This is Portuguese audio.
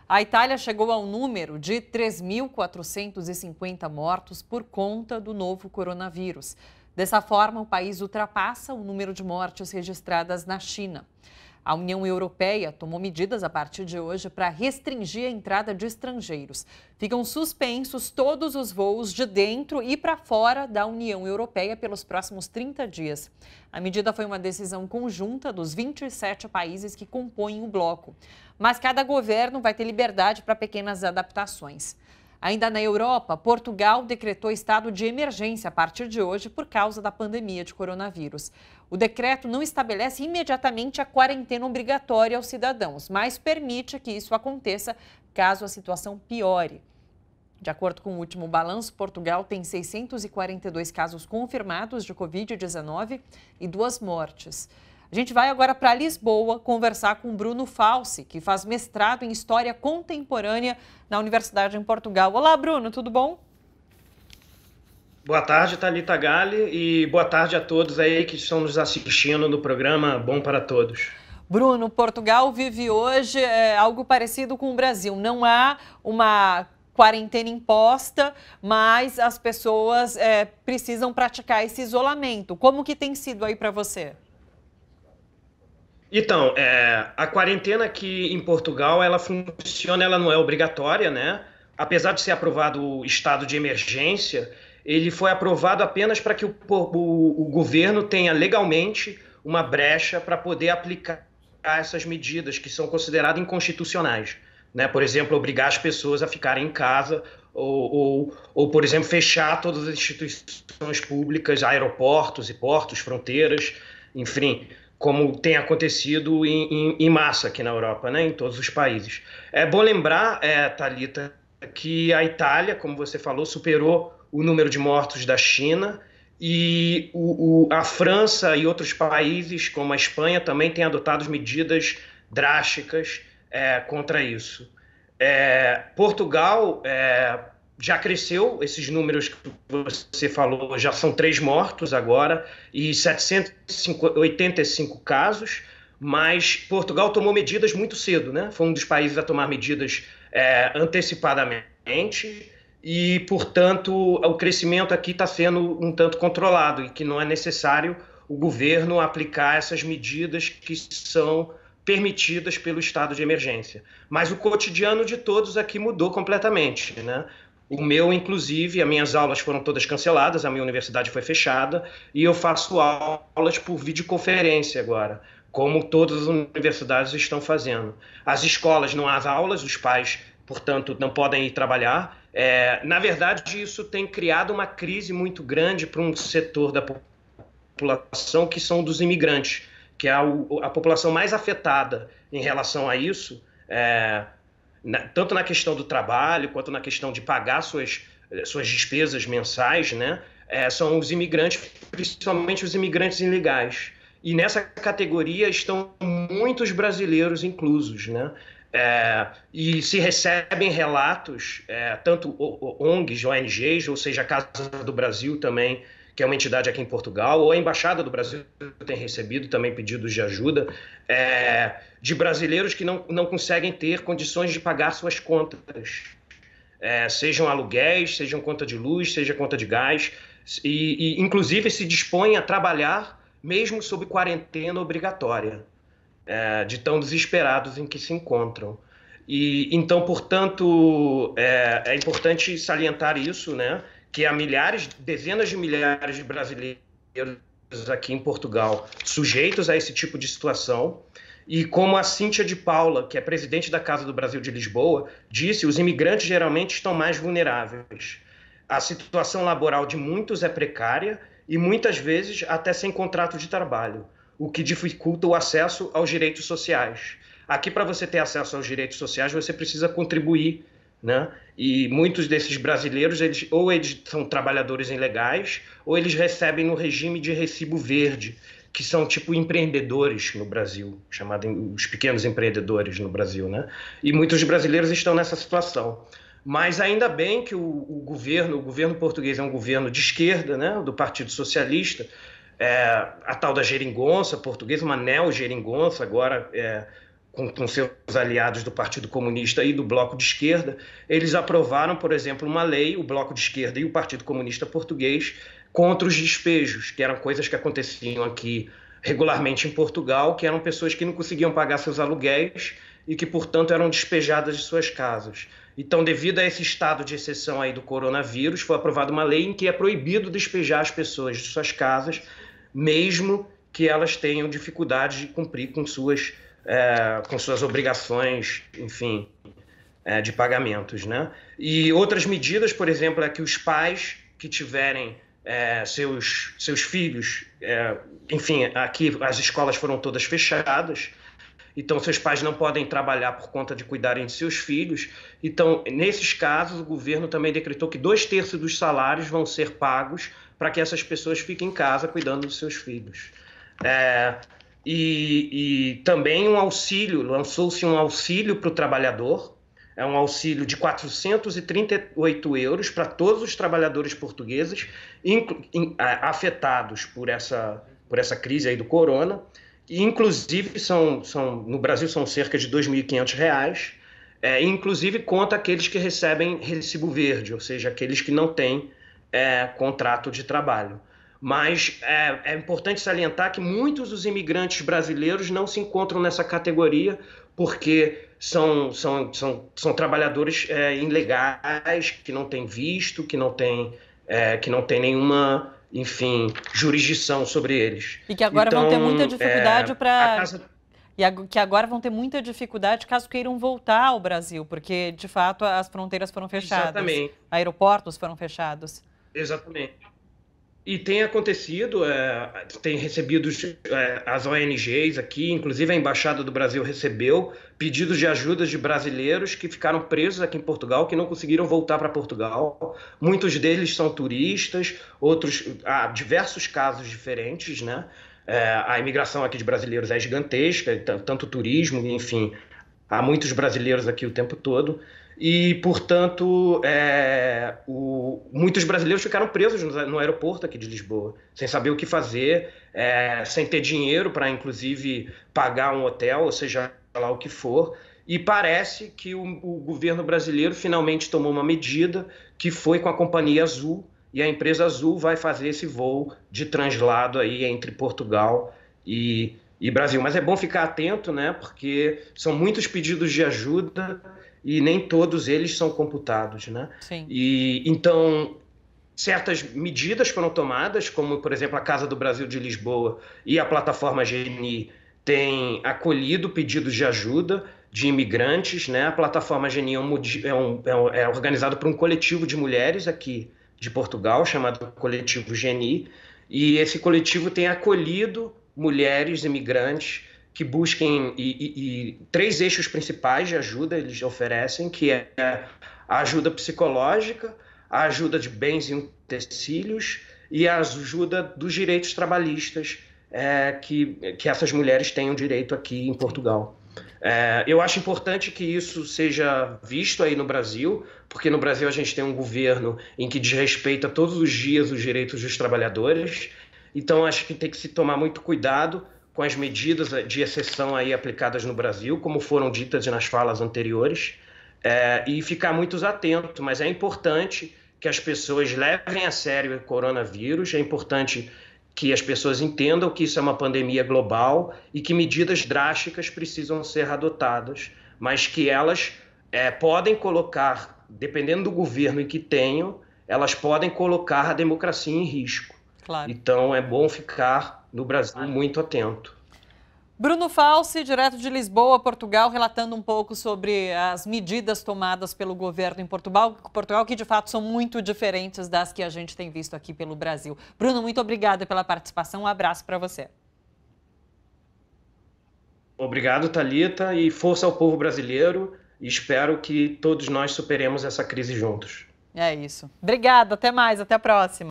A Itália chegou ao número de 3.450 mortos por conta do novo coronavírus. Dessa forma, o país ultrapassa o número de mortes registradas na China. A União Europeia tomou medidas a partir de hoje para restringir a entrada de estrangeiros. Ficam suspensos todos os voos de dentro e para fora da União Europeia pelos próximos 30 dias. A medida foi uma decisão conjunta dos 27 países que compõem o bloco. Mas cada governo vai ter liberdade para pequenas adaptações. Ainda na Europa, Portugal decretou estado de emergência a partir de hoje por causa da pandemia de coronavírus. O decreto não estabelece imediatamente a quarentena obrigatória aos cidadãos, mas permite que isso aconteça caso a situação piore. De acordo com o último balanço, Portugal tem 642 casos confirmados de Covid-19 e 2 mortes. A gente vai agora para Lisboa conversar com Bruno Falsi, que faz mestrado em História Contemporânea na Universidade em Portugal. Olá, Bruno, tudo bom? Boa tarde, Thalita Galli, e boa tarde a todos aí que estão nos assistindo no programa Bom para Todos. Bruno, Portugal vive hoje algo parecido com o Brasil. Não há uma quarentena imposta, mas as pessoas precisam praticar esse isolamento. Como que tem sido aí para você? Então, a quarentena aqui em Portugal, ela funciona, ela não é obrigatória, né? Apesar de ser aprovado o estado de emergência, ele foi aprovado apenas para que o governo tenha legalmente uma brecha para poder aplicar essas medidas que são consideradas inconstitucionais, né? Por exemplo, obrigar as pessoas a ficarem em casa ou, por exemplo, fechar todas as instituições públicas, aeroportos e portos, fronteiras, enfim, como tem acontecido em massa aqui na Europa, né, em todos os países. É bom lembrar, Thalita, que a Itália, como você falou, superou o número de mortos da China e a França e outros países, como a Espanha, também têm adotado medidas drásticas contra isso. Portugal já cresceu, esses números que você falou, já são 3 mortos agora e 785 casos, mas Portugal tomou medidas muito cedo, né? Foi um dos países a tomar medidas antecipadamente e, portanto, o crescimento aqui está sendo um tanto controlado e que não é necessário o governo aplicar essas medidas que são permitidas pelo estado de emergência. Mas o cotidiano de todos aqui mudou completamente, né? O meu, inclusive, as minhas aulas foram todas canceladas, a minha universidade foi fechada e eu faço aulas por videoconferência agora, como todas as universidades estão fazendo. As escolas não há aulas, os pais, portanto, não podem ir trabalhar. Na verdade, isso tem criado uma crise muito grande para um setor da população que são dos imigrantes, que é a população mais afetada em relação a isso, tanto na questão do trabalho, quanto na questão de pagar suas despesas mensais, né? São os imigrantes, principalmente os imigrantes ilegais. E nessa categoria estão muitos brasileiros inclusos, né? E se recebem relatos, tanto ONGs, ONGs, ou seja, a Casa do Brasil também, que é uma entidade aqui em Portugal, ou a Embaixada do Brasil tem recebido também pedidos de ajuda, de brasileiros que não conseguem ter condições de pagar suas contas, sejam aluguéis, sejam conta de luz, seja conta de gás, e inclusive se dispõem a trabalhar mesmo sob quarentena obrigatória, de tão desesperados em que se encontram. E então, portanto, é importante salientar isso, né? Que há dezenas de milhares de brasileiros aqui em Portugal sujeitos a esse tipo de situação. E como a Cíntia de Paula, que é presidente da Casa do Brasil de Lisboa, disse, os imigrantes geralmente estão mais vulneráveis. A situação laboral de muitos é precária e muitas vezes até sem contrato de trabalho, o que dificulta o acesso aos direitos sociais. Aqui, para você ter acesso aos direitos sociais, você precisa contribuir, né? E muitos desses brasileiros, eles são trabalhadores ilegais, ou eles recebem no regime de recibo verde, que são tipo empreendedores no Brasil, chamados os pequenos empreendedores no Brasil, né? E muitos brasileiros estão nessa situação. Mas ainda bem que o governo português é um governo de esquerda, né? Do Partido Socialista, a tal da geringonça portuguesa, uma neo-geringonça agora, com seus aliados do Partido Comunista e do Bloco de Esquerda, eles aprovaram, por exemplo, uma lei, o Bloco de Esquerda e o Partido Comunista Português, contra os despejos, que eram coisas que aconteciam aqui regularmente em Portugal, que eram pessoas que não conseguiam pagar seus aluguéis e que, portanto, eram despejadas de suas casas. Então, devido a esse estado de exceção aí do coronavírus, foi aprovada uma lei em que é proibido despejar as pessoas de suas casas, mesmo que elas tenham dificuldade de cumprir com suas obrigações, enfim, de pagamentos, né? E outras medidas, por exemplo, é que os pais que tiverem seus filhos, enfim, aqui as escolas foram todas fechadas, então seus pais não podem trabalhar por conta de cuidarem de seus filhos. Então, nesses casos, o governo também decretou que 2/3 dos salários vão ser pagos para que essas pessoas fiquem em casa cuidando dos seus filhos. E também lançou-se um auxílio para o trabalhador, é um auxílio de 438 euros para todos os trabalhadores portugueses afetados por essa crise aí do corona. E, inclusive, no Brasil são cerca de R$ 2.500, inclusive conta aqueles que recebem recibo verde, ou seja, aqueles que não têm contrato de trabalho. Mas é importante salientar que muitos dos imigrantes brasileiros não se encontram nessa categoria porque são trabalhadores ilegais, que não têm visto, que não têm nenhuma, enfim, jurisdição sobre eles. E que agora vão ter muita dificuldade que agora vão ter muita dificuldade caso queiram voltar ao Brasil, porque, de fato, as fronteiras foram fechadas. Exatamente. Aeroportos foram fechados. Exatamente. E tem acontecido, tem recebido as ONGs aqui, inclusive a Embaixada do Brasil recebeu pedidos de ajuda de brasileiros que ficaram presos aqui em Portugal, que não conseguiram voltar para Portugal. Muitos deles são turistas, outros, há diversos casos diferentes, né? A imigração aqui de brasileiros é gigantesca, tanto turismo, enfim, há muitos brasileiros aqui o tempo todo. E, portanto, muitos brasileiros ficaram presos no aeroporto aqui de Lisboa, sem saber o que fazer, sem ter dinheiro para, inclusive, pagar um hotel, ou seja, lá o que for. E parece que o governo brasileiro finalmente tomou uma medida, que foi com a Companhia Azul, e a empresa Azul vai fazer esse voo de translado aí entre Portugal e Brasil. Mas é bom ficar atento, né? Porque são muitos pedidos de ajuda e nem todos eles são computados, né? Sim. E então certas medidas foram tomadas, como, por exemplo, a Casa do Brasil de Lisboa e a plataforma Geni têm acolhido pedidos de ajuda de imigrantes, né? A plataforma Geni é organizada por um coletivo de mulheres aqui de Portugal, chamado Coletivo Geni, e esse coletivo tem acolhido mulheres imigrantes que busquem três eixos principais de ajuda eles oferecem, que é a ajuda psicológica, a ajuda de bens e utensílios e a ajuda dos direitos trabalhistas que essas mulheres tenham direito aqui em Portugal. Eu acho importante que isso seja visto aí no Brasil, porque no Brasil a gente tem um governo em que desrespeita todos os dias os direitos dos trabalhadores, então acho que tem que se tomar muito cuidado com as medidas de exceção aí aplicadas no Brasil, como foram ditas nas falas anteriores, e ficar muito atento. Mas é importante que as pessoas levem a sério o coronavírus, é importante que as pessoas entendam que isso é uma pandemia global e que medidas drásticas precisam ser adotadas, mas que elas podem colocar, dependendo do governo em que tenham, elas podem colocar a democracia em risco. Claro. Então é bom ficar no Brasil muito atento. Bruno Falsi, direto de Lisboa, Portugal, relatando um pouco sobre as medidas tomadas pelo governo em Portugal, que de fato são muito diferentes das que a gente tem visto aqui pelo Brasil. Bruno, muito obrigada pela participação, um abraço para você. Obrigado, Thalita, e força ao povo brasileiro, e espero que todos nós superemos essa crise juntos. É isso. Obrigada, até mais, até a próxima.